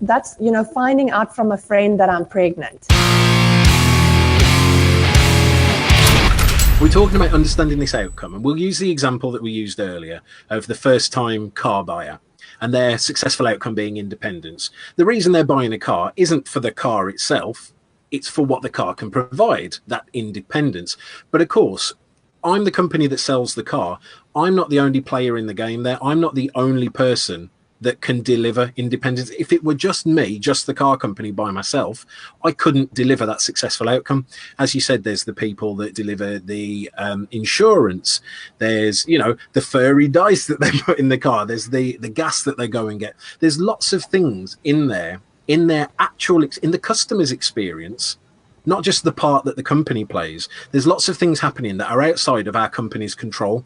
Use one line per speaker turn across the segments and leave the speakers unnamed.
that's finding out from a friend that I'm pregnant.
We're talking about understanding this outcome, and we'll use the example that we used earlier of the first-time car buyer and their successful outcome being independence. The reason they're buying a car isn't for the car itself, it's for what the car can provide, that independence. But of course, I'm the company that sells the car. I'm not the only player in the game there. I'm not the only person that can deliver independence. If it were just me, just the car company by myself, I couldn't deliver that successful outcome. As you said, there's the people that deliver the insurance. There's, the furry dice that they put in the car. There's the gas that they go and get. There's lots of things in there, in the customer's experience, not just the part that the company plays. There's lots of things happening that are outside of our company's control.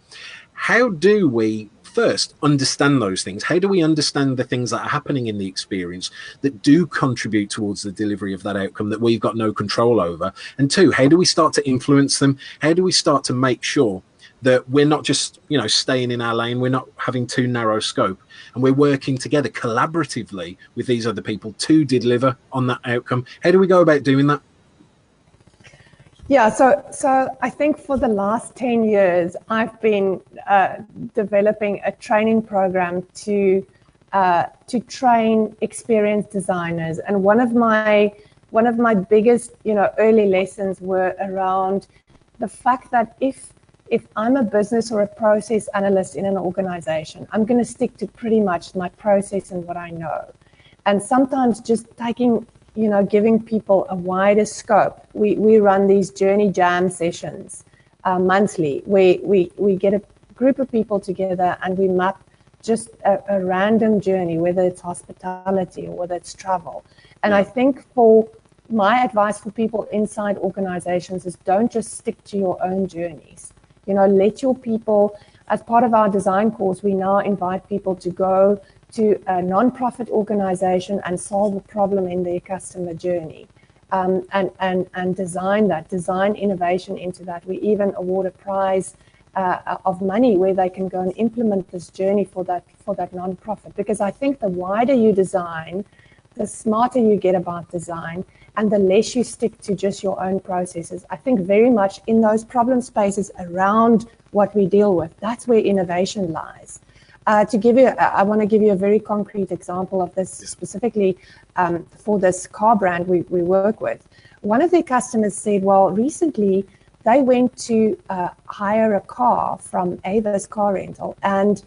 How do we first understand those things? How do we understand the things that are happening in the experience that do contribute towards the delivery of that outcome that we've got no control over? And two, how do we start to influence them? How do we start to make sure that we're not just, staying in our lane, we're not having too narrow scope, and we're working together collaboratively with these other people to deliver on that outcome? How do we go about doing that?
Yeah, so I think for the last 10 years, I've been developing a training program to train experienced designers. And one of my biggest, early lessons were around the fact that if I'm a business or a process analyst in an organization, I'm going to stick to pretty much my process and what I know. And sometimes just giving people a wider scope. We run these journey jam sessions monthly. We get a group of people together and we map just a random journey, whether it's hospitality or whether it's travel. And I think for my advice for people inside organizations is don't just stick to your own journeys. Let your people, as part of our design course, we now invite people to go to a non-profit organization and solve a problem in their customer journey, and design innovation into that. We even award a prize of money where they can go and implement this journey for that non-profit. Because I think the wider you design, the smarter you get about design, and the less you stick to just your own processes. I think very much in those problem spaces around what we deal with, that's where innovation lies. I want to give you a very concrete example of this specifically for this car brand we work with. One of their customers said, well, recently they went to hire a car from Avis Car Rental, and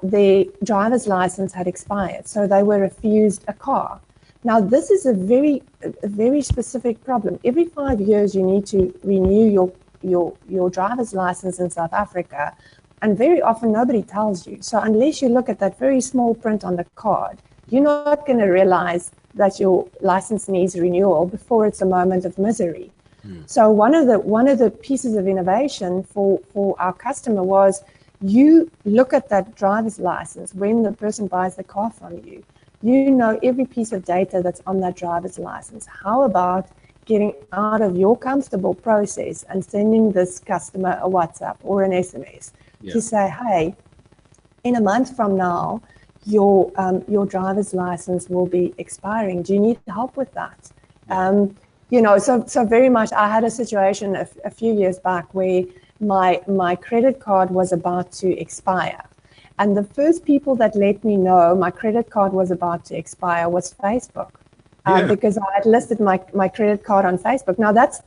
their driver's license had expired, so they were refused a car. Now, this is a very specific problem. Every 5 years, you need to renew your driver's license in South Africa. And very often nobody tells you. So unless you look at that very small print on the card, you're not going to realize that your license needs renewal before it's a moment of misery. So one of the pieces of innovation for our customer was, you look at that driver's license when the person buys the car from you. You know every piece of data that's on that driver's license. How about getting out of your comfortable process and sending this customer a WhatsApp or an SMS to say, hey, in a month from now, your driver's license will be expiring. Do you need help with that? So very much, I had a situation a few years back where my credit card was about to expire. And the first people that let me know my credit card was about to expire was Facebook. Because I had listed my credit card on Facebook. Now that's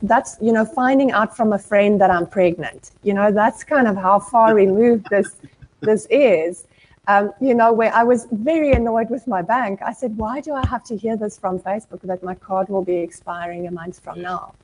finding out from a friend that I'm pregnant. That's kind of how far removed this is. Where I was very annoyed with my bank. I said, why do I have to hear this from Facebook that my card will be expiring a month from now?